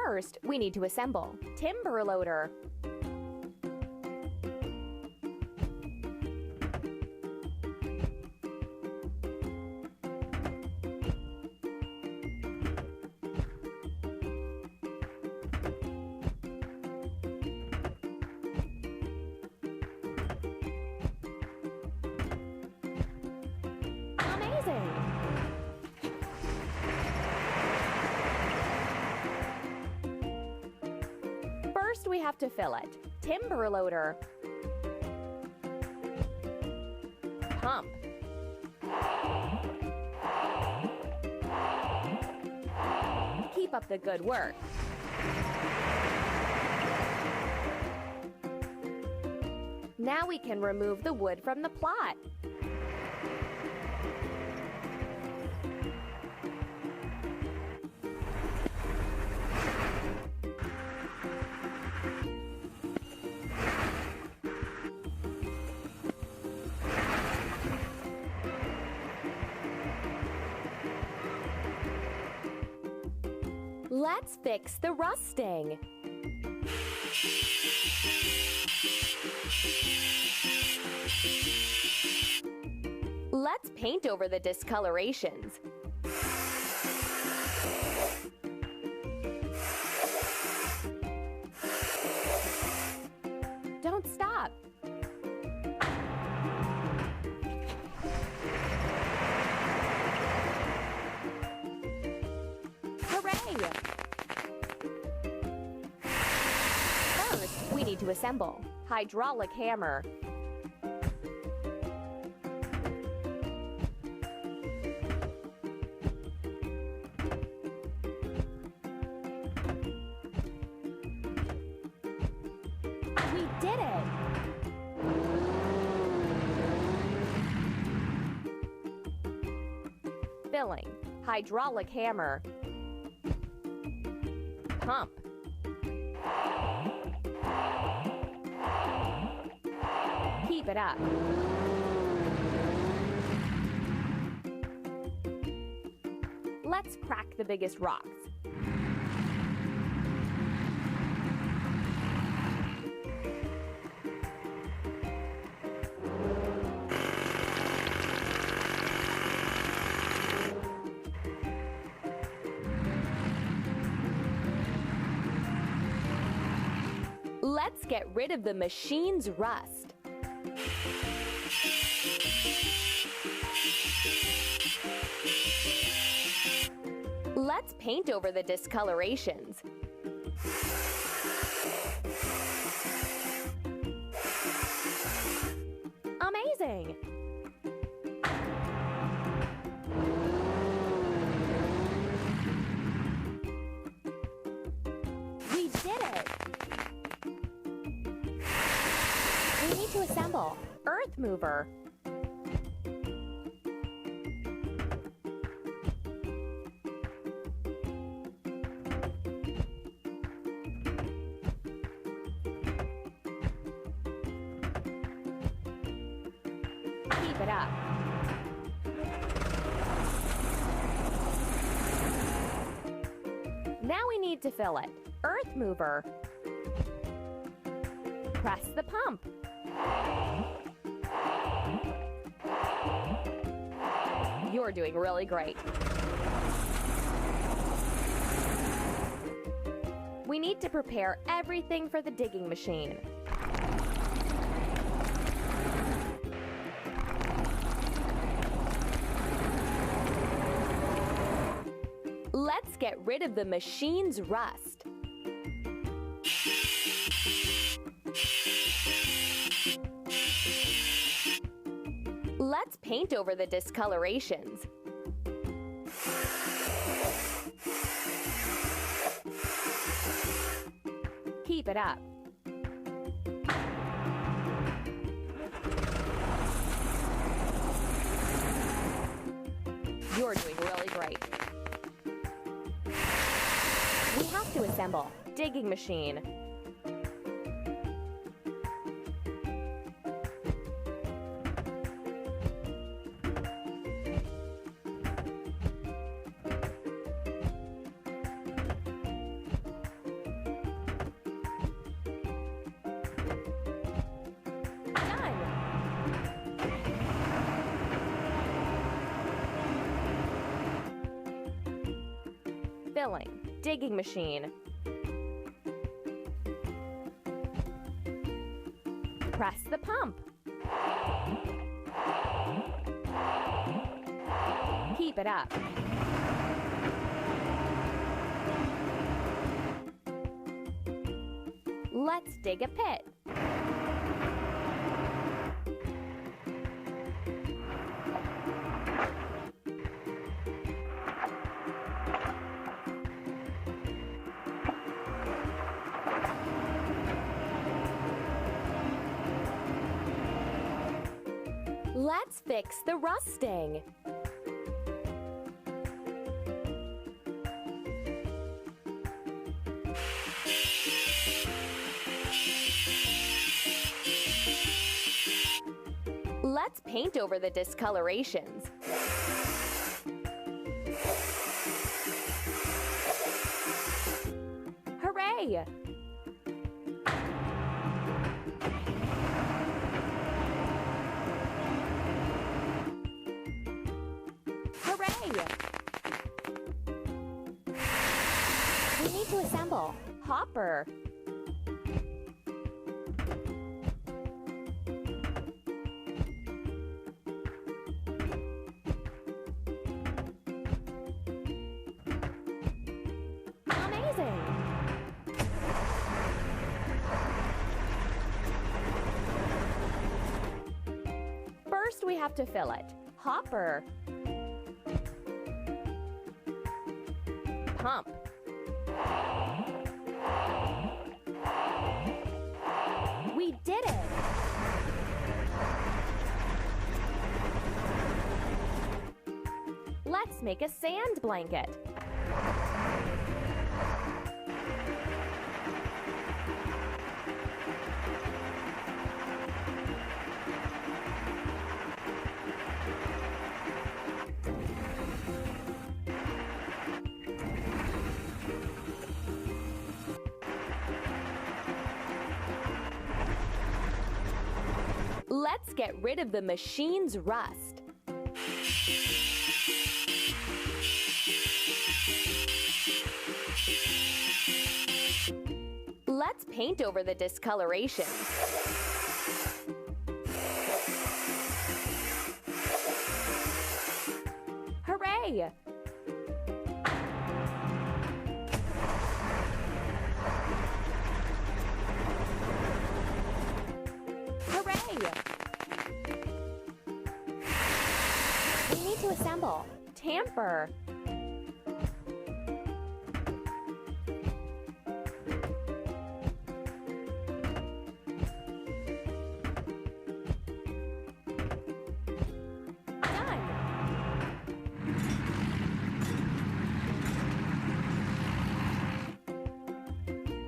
First, we need to assemble timber loader. Amazing! First, we have to fill it. Timber loader. Pump. Keep up the good work. Now we can remove the wood from the plot. Let's fix the rusting. Let's paint over the discolorations. Don't stop. Hooray! First, we need to assemble. Hydraulic hammer. We did it! Filling. Hydraulic hammer. Pump. Keep it up. Let's crack the biggest rocks. Let's get rid of the machine's rust. Let's paint over the discolorations. Amazing! We did it! We need to assemble earth mover. Keep it up. Now we need to fill it. Earth mover. Press the pump. You're doing really great. We need to prepare everything for the digging machine. Let's get rid of the machine's rust. Let's paint over the discolorations. Keep it up. You're doing really great. We have to assemble digging machine. Filling. Digging machine. Press the pump. Keep it up. Let's dig a pit. Let's fix the rusting. Let's paint over the discolorations. Hooray! Hooray! We need to assemble. Hopper. Amazing! First, we have to fill it. Hopper. Pump. We did it! Let's make a sand blanket. Let's get rid of the machine's rust. Let's paint over the discoloration. Hooray! Hooray! We need to assemble. Tamper. Done.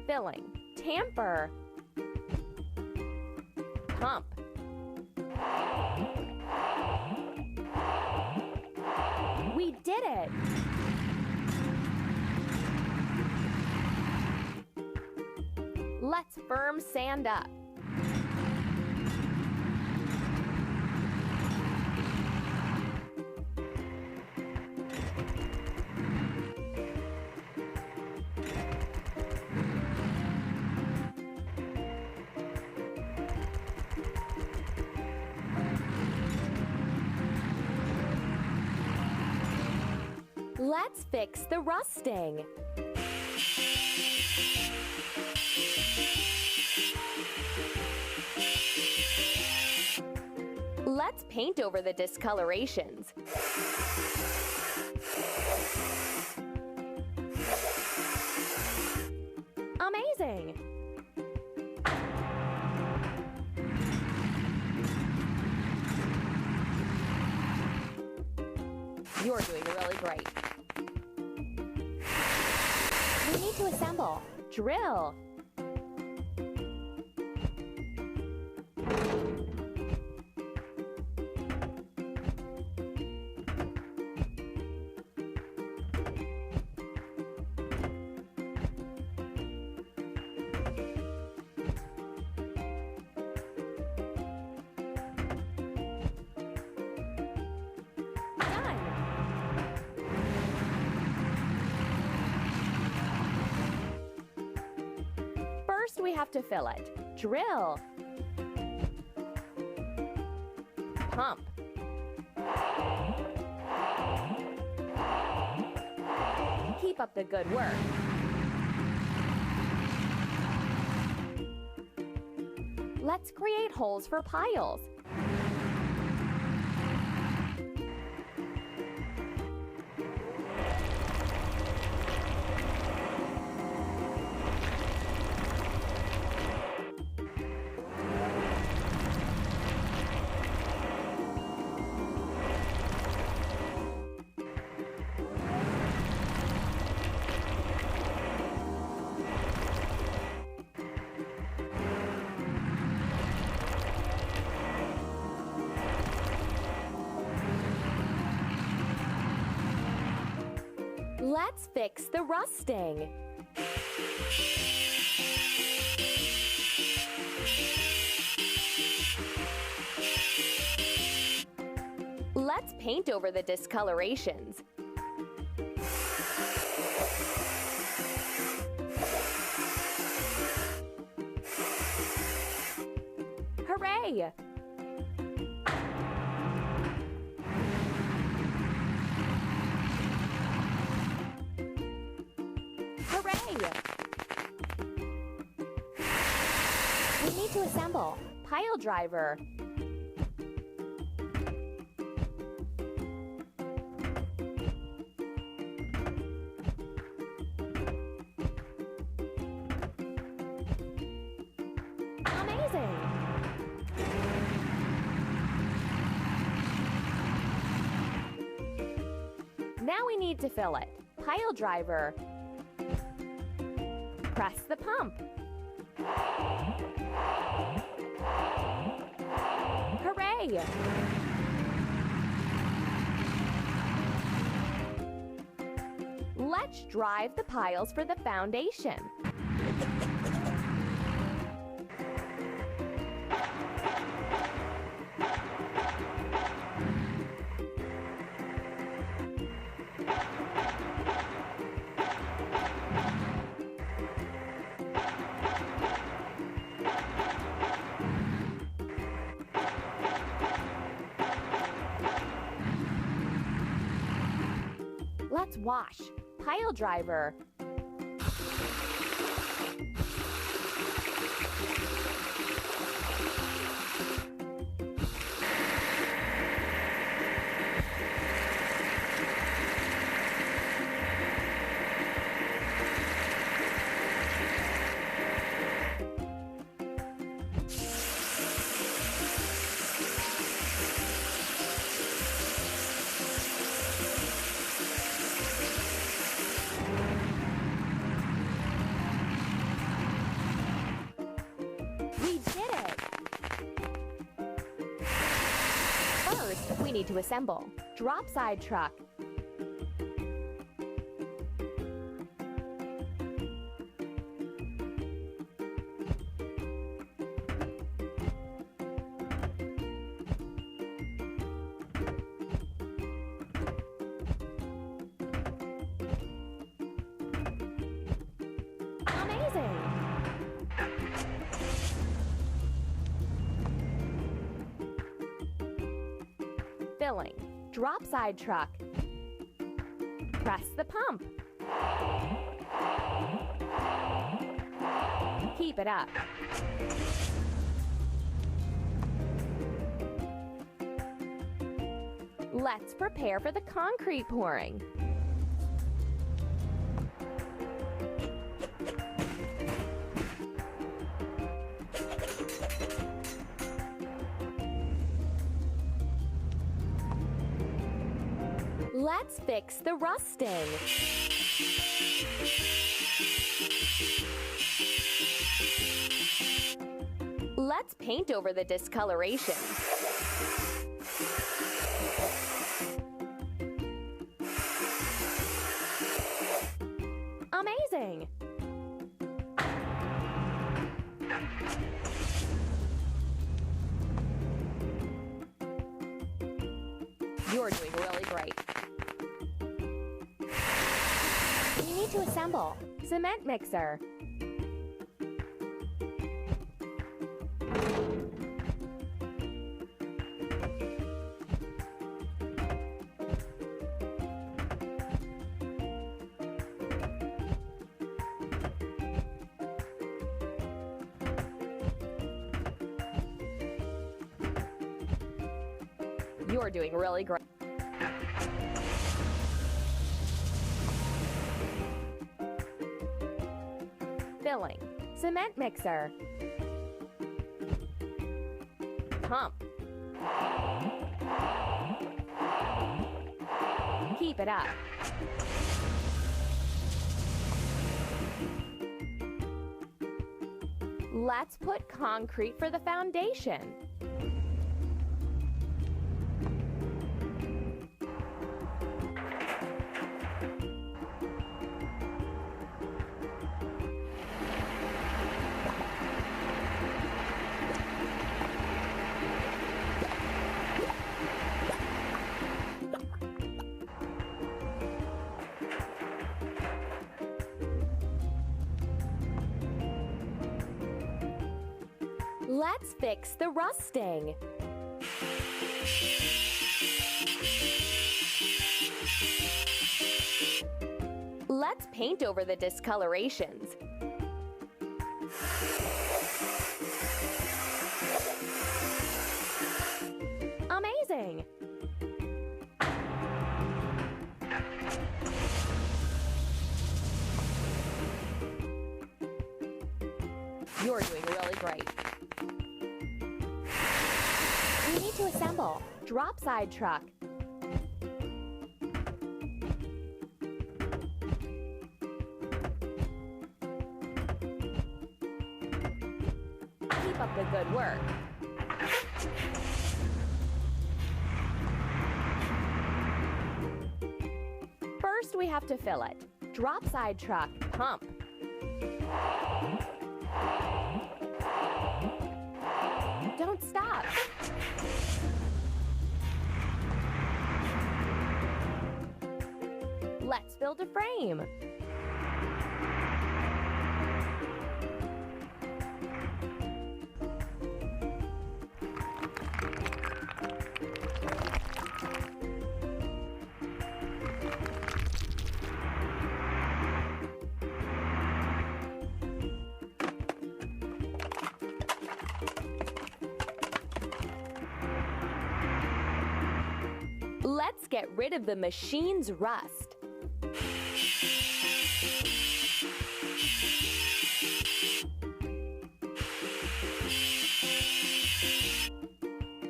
Filling. Tamper. Pump. We did it! Let's firm sand up. Let's fix the rusting. Let's paint over the discolorations. Amazing! You're doing really great. We need to assemble. Drill. Done. we have to fill it. Drill. Pump. Keep up the good work. Let's create holes for piles. Let's fix the rusting. Let's paint over the discolorations. Hooray! We need to assemble. Pile driver. Amazing! Now we need to fill it. Pile driver. Press the pump. Hooray! Let's drive the piles for the foundation. Let's wash. Pile driver. We need to assemble. Drop side truck. Amazing! Filling. Drop side truck. Press the pump. Keep it up. Let's prepare for the concrete pouring. Let's fix the rusting. Let's paint over the discoloration. Amazing! You're doing really great. We need to assemble. Cement mixer. You're doing really great. Filling. Cement mixer. Pump. Keep it up. Let's put concrete for the foundation. Let's fix the rusting. Let's paint over the discolorations. Amazing! You're doing really great. We need to assemble. Drop side truck. Keep up the good work. First, we have to fill it. Drop side truck. Pump. Don't stop. Let's build a frame. Let's get rid of the machine's rust.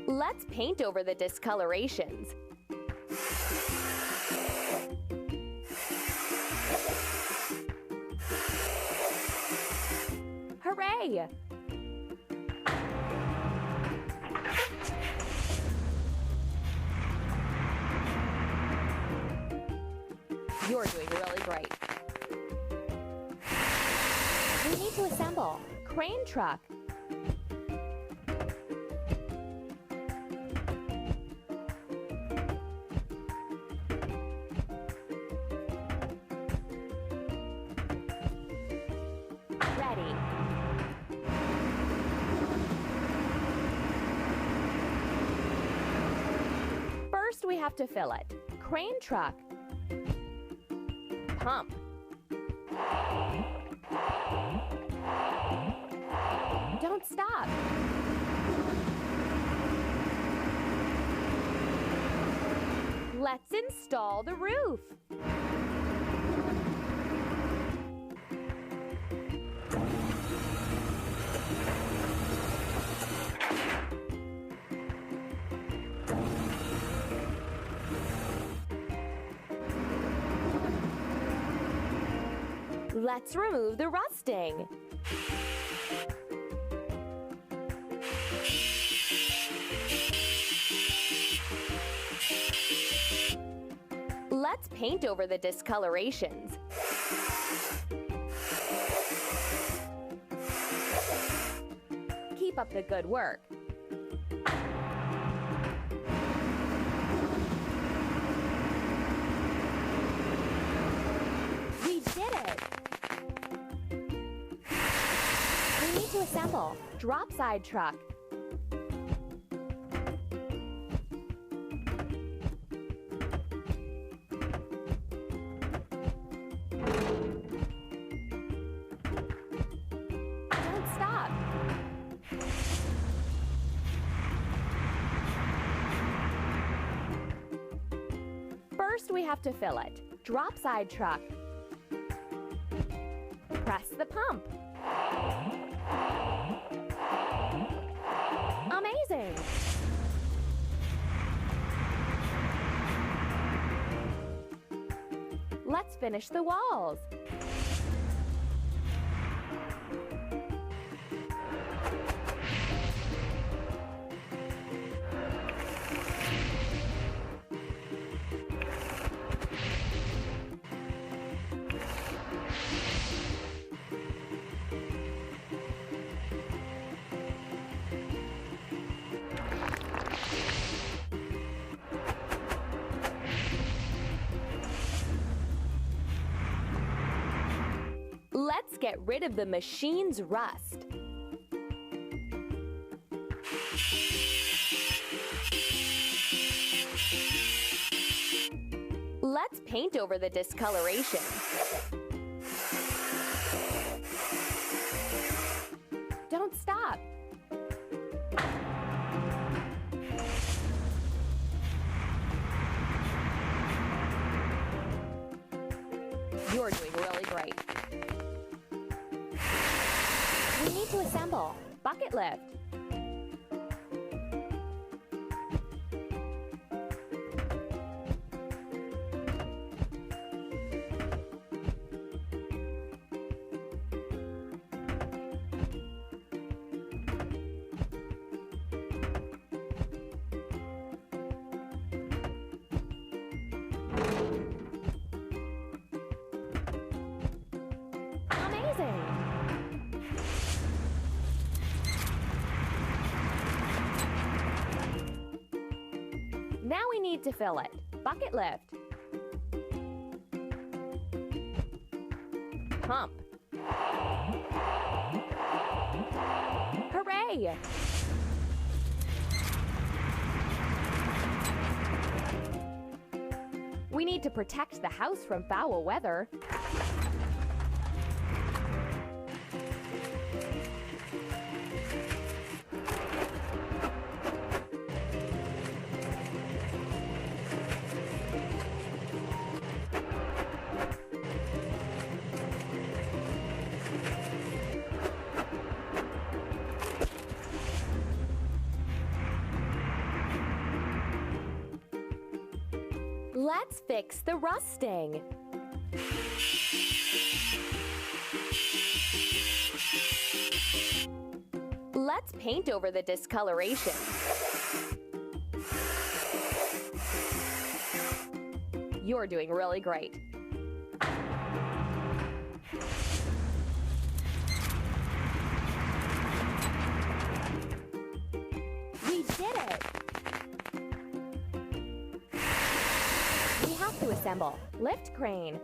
Let's paint over the discolorations. Hooray! You're doing really great. We need to assemble. Crane truck. Ready. First, we have to fill it. Crane truck. Pump. Don't stop. Let's install the roof. Let's remove the rusting. Let's paint over the discolorations. Keep up the good work. We did it! We need to assemble. Drop side truck. Don't stop. have to fill it. Drop side truck. Press the pump. Amazing! Let's finish the walls. Let's get rid of the machine's rust. Let's paint over the discoloration. Don't stop. You're doing really great. We need to assemble. Bucket lift. Amazing! Now we need to fill it. Bucket lift. Pump. Hooray! We need to protect the house from foul weather. Let's fix the rusting. Let's paint over the discoloration. You're doing really great. We did it! We have to assemble. Lift crane.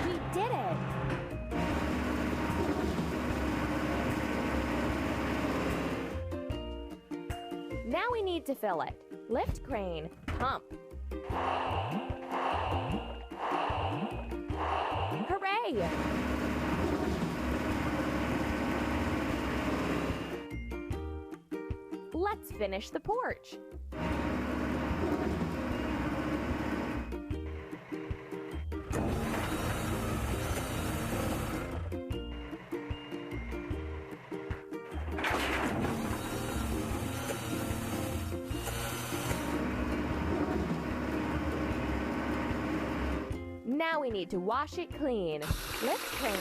We did it! Now we need to fill it. Lift crane. Pump. Hooray! Let's finish the porch. Now we need to wash it clean. Lift crane.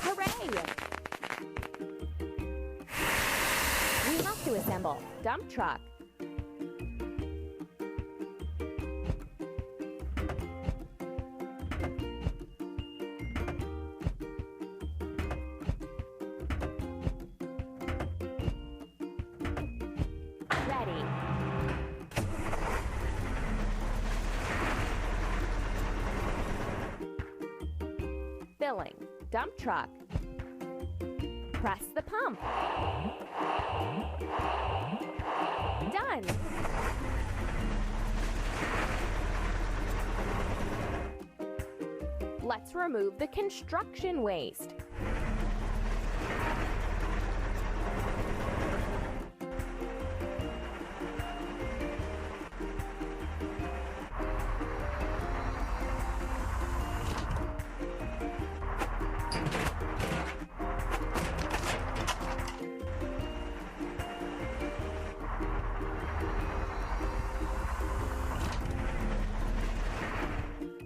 Hooray! We have to assemble. Dump truck. dump truck. Press the pump. Done. Let's remove the construction waste.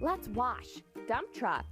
Let's wash. Dump truck.